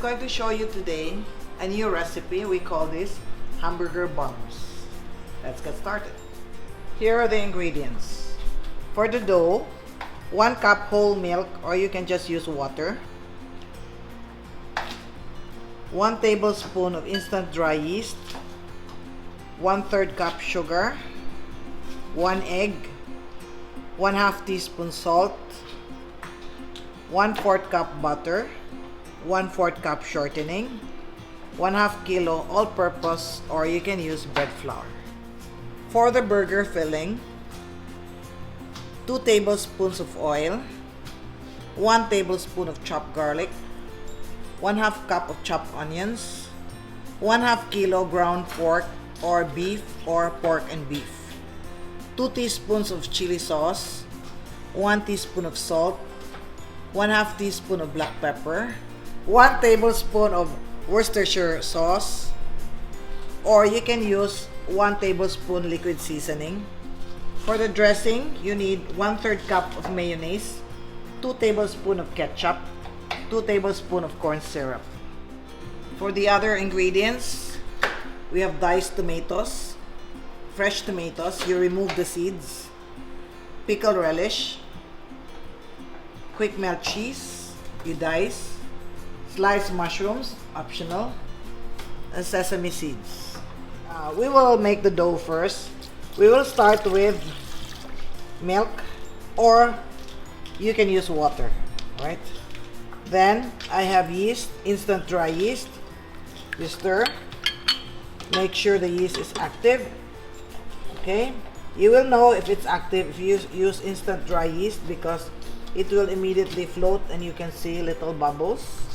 I'm going to show you today a new recipe. We call this Hamburger Bombs. Let's get started. Here are the ingredients. For the dough, 1 cup whole milk, or you can just use water. 1 tablespoon of instant dry yeast. 1/3 cup sugar. 1 egg. 1/2 teaspoon salt. 1/4 cup butter. 1/4 cup shortening. 1/2 kilo all-purpose, or you can use bread flour. For the burger filling, 2 tablespoons of oil, 1 tablespoon of chopped garlic, 1/2 cup of chopped onions, 1/2 kilo ground pork or beef or pork and beef, 2 teaspoons of chili sauce, 1 teaspoon of salt, 1/2 teaspoon of black pepper, 1 tablespoon of Worcestershire sauce, or you can use 1 tablespoon liquid seasoning. For the dressing, you need 1/3 cup of mayonnaise, 2 tablespoons of ketchup, 2 tablespoons of corn syrup. For the other ingredients, we have diced tomatoes, fresh tomatoes, you remove the seeds, pickled relish, Quickmelt cheese, you dice, sliced mushrooms, optional, and sesame seeds. We will make the dough first. We will start with milk, or you can use water, right? Then I have yeast, instant dry yeast. You stir. Make sure the yeast is active. Okay? You will know if it's active if you use instant dry yeast, because it will immediately float and you can see little bubbles.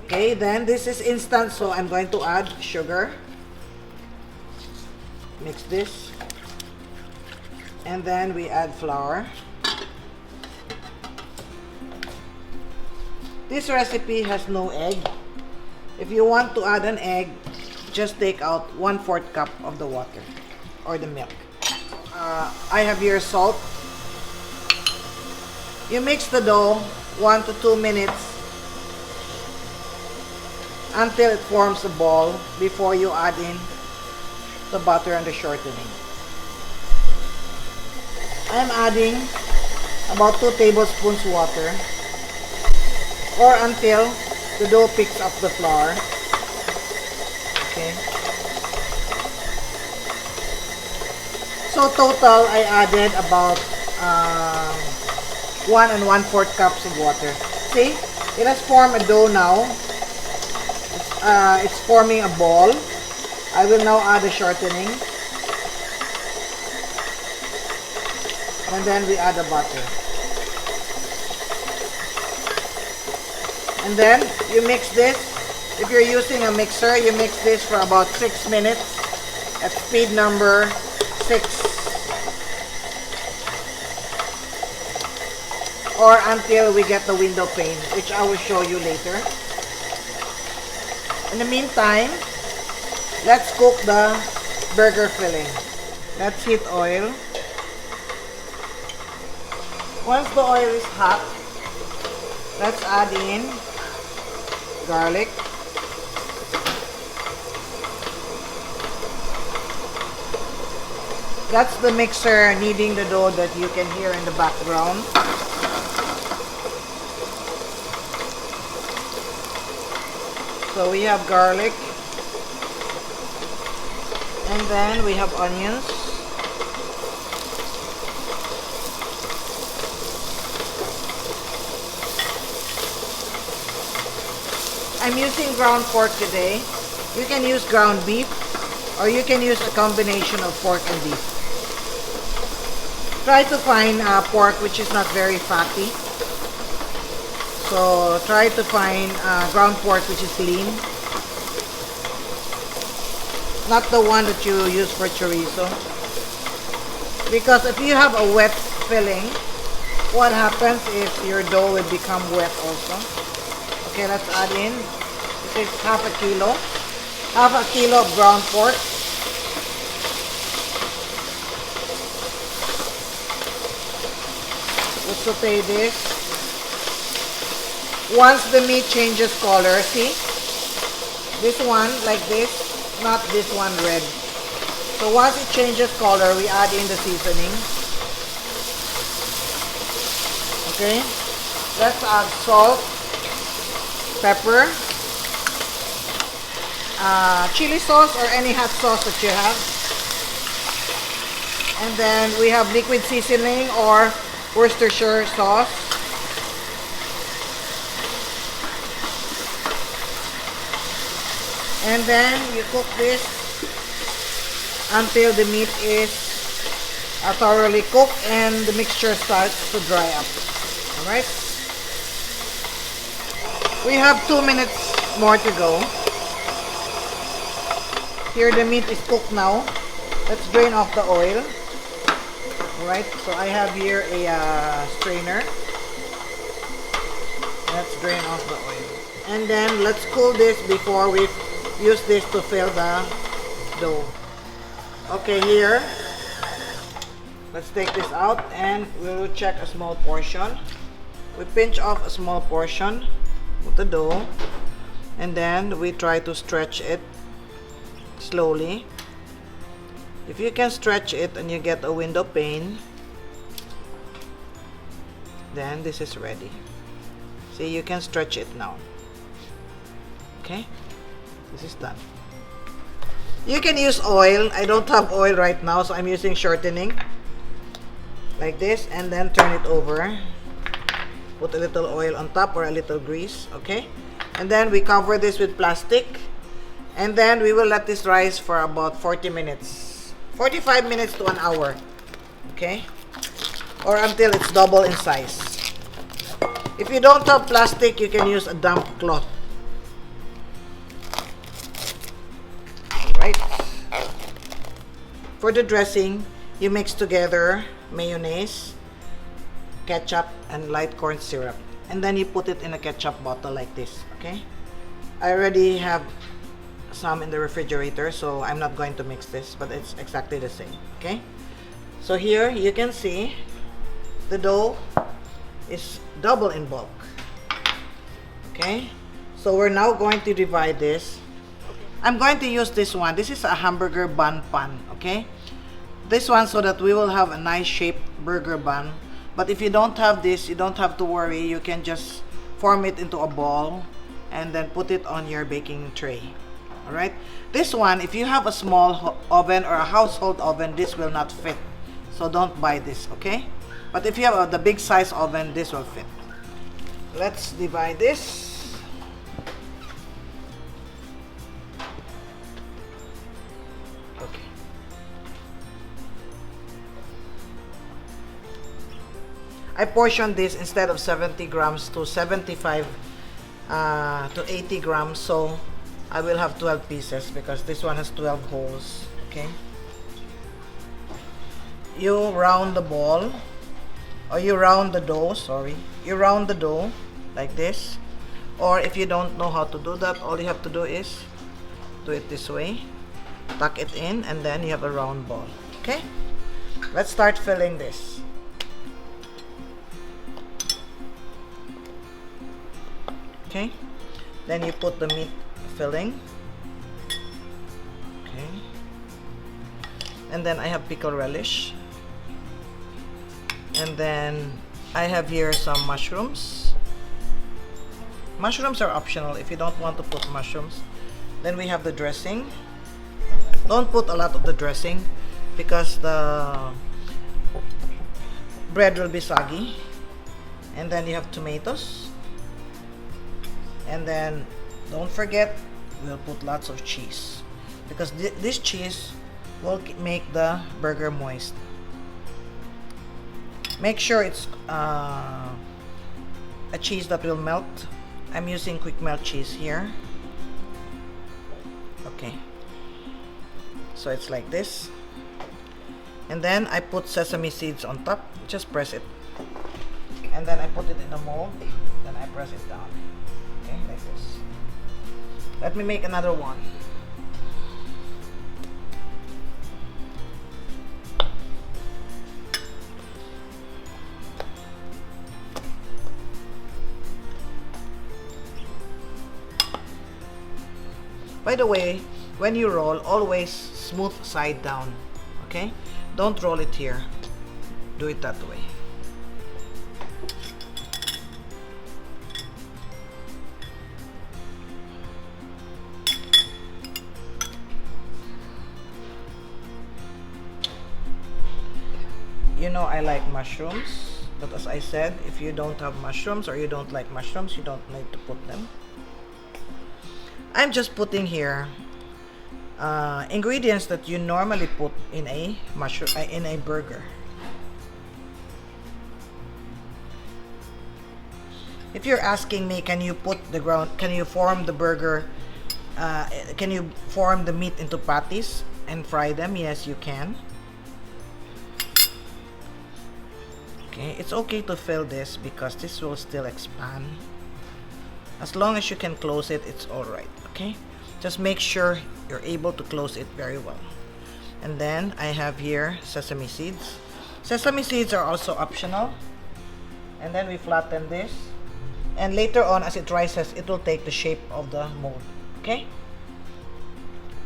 Okay, then this is instant, so I'm going to add sugar. Mix this. And then we add flour. This recipe has no egg. If you want to add an egg, just take out 1/4 cup of the water or the milk. I have here salt. You mix the dough 1 to 2 minutes until it forms a ball before you add in the butter and the shortening. I'm adding about 2 tablespoons water, or until the dough picks up the flour. Okay. So total, I added about 1 1/4 cups of water. See, it has formed a dough now. It's forming a ball. I will now add the shortening. And then we add the butter. And then you mix this. If you're using a mixer, you mix this for about 6 minutes at speed number 6. Or until we get the window pane, which I will show you later. In the meantime, let's cook the burger filling. Let's heat oil. Once the oil is hot, let's add in garlic, that's the mixer kneading the dough that you can hear in the background. So we have garlic, and then we have onions. I'm using ground pork today. You can use ground beef, or you can use a combination of pork and beef. Try to find pork which is not very fatty. So try to find ground pork which is lean. Not the one that you use for chorizo. Because if you have a wet filling, what happens is your dough will become wet also. Okay, let's add in. This is half a kilo of ground pork. Let's saute this. Once the meat changes color, see? This one, like this, not this one red. So once it changes color, we add in the seasoning. Okay? Let's add salt, pepper, chili sauce or any hot sauce that you have. And then we have liquid seasoning or Worcestershire sauce. And then you cook this until the meat is thoroughly cooked and the mixture starts to dry up. Alright? We have 2 minutes more to go. Here the meat is cooked now. Let's drain off the oil. Alright, so I have here a strainer. Let's drain off the oil. And then let's cool this before we use this to fill the dough. Okay, here. Let's take this out and we'll check a small portion. We pinch off a small portion of the dough. And then we try to stretch it slowly. If you can stretch it and you get a window pane, then this is ready. See, you can stretch it now. Okay, this is done. You can use oil. I don't have oil right now, so I'm using shortening like this, and then turn it over. Put a little oil on top or a little grease. Okay, and then we cover this with plastic, and then we will let this rise for about 40 minutes. 45 minutes to an hour, okay? Or until it's double in size. If you don't have plastic, you can use a damp cloth. Alright. For the dressing, you mix together mayonnaise, ketchup, and light corn syrup. And then you put it in a ketchup bottle like this, okay? I already have some in the refrigerator, so I'm not going to mix this, but it's exactly the same. Okay, so here you can see the dough is double in bulk. Okay, so we're now going to divide this. I'm going to use this one. This is a hamburger bun pan. Okay, this one so that we will have a nice shaped burger bun. But if you don't have this, you don't have to worry. You can just form it into a ball and then put it on your baking tray. Alright, this one, if you have a small oven or a household oven, this will not fit. So don't buy this, okay? But if you have the big size oven, this will fit. Let's divide this. Okay. I portioned this instead of 70 grams to 75 to 80 grams, so I will have 12 pieces because this one has 12 holes. Okay, you round the ball, or you round the dough, you round the dough like this. Or if you don't know how to do that, all you have to do is do it this way, tuck it in, and then you have a round ball. Okay, let's start filling this. Okay, then you put the meat filling. Okay, and then I have pickle relish, and then I have here some mushrooms. Mushrooms are optional if you don't want to put mushrooms. Then we have the dressing. Don't put a lot of the dressing because the bread will be soggy. And then you have tomatoes, and then don't forget, we'll put lots of cheese because this cheese will make the burger moist. Make sure it's a cheese that will melt. I'm using Quickmelt cheese here. Okay, so it's like this, and then I put sesame seeds on top. Just press it, and then I put it in a mold. Then I press it down. Okay, like this. Let me make another one. By the way, when you roll, always smooth side down, okay? Don't roll it here. Do it that way. You know I like mushrooms, but as I said, if you don't have mushrooms or you don't like mushrooms, you don't need to put them. I'm just putting here ingredients that you normally put in a burger. If you're asking me, can you form the burger, can you form the meat into patties and fry them? Yes, you can. Okay, it's okay to fill this because this will still expand. As long as you can close it, it's alright, okay? Just make sure you're able to close it very well. And then I have here sesame seeds. Sesame seeds are also optional. And then we flatten this. And later on, as it rises, it will take the shape of the mold, okay?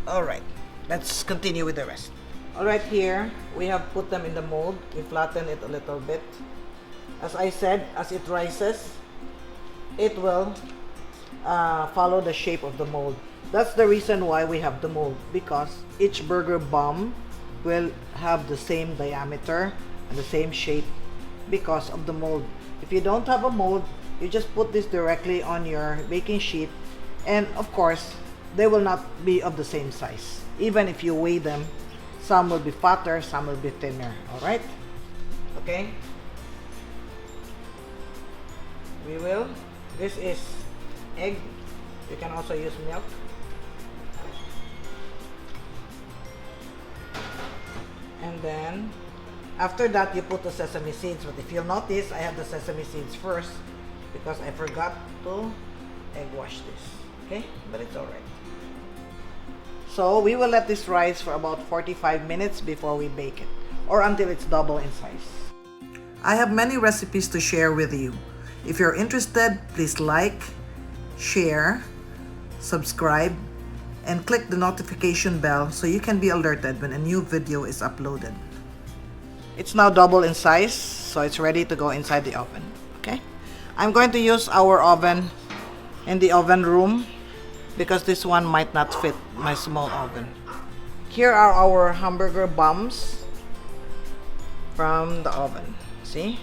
Alright, let's continue with the rest. Alright, here we have put them in the mold. We flatten it a little bit. As I said, as it rises, it will follow the shape of the mold. That's the reason why we have the mold, because each burger bomb will have the same diameter and the same shape because of the mold. If you don't have a mold, you just put this directly on your baking sheet, and of course they will not be of the same size. Even if you weigh them, some will be fatter, some will be thinner. Alright? Okay? This is egg. You can also use milk. And then after that, you put the sesame seeds. But if you'll notice, I have the sesame seeds first because I forgot to egg wash this. Okay? But it's alright. So we will let this rise for about 45 minutes before we bake it, or until it's double in size. I have many recipes to share with you. If you're interested, please like, share, subscribe, and click the notification bell so you can be alerted when a new video is uploaded. It's now double in size, so it's ready to go inside the oven. Okay? I'm going to use our oven in the oven room because this one might not fit my small oven. Here are our hamburger bombs from the oven. See?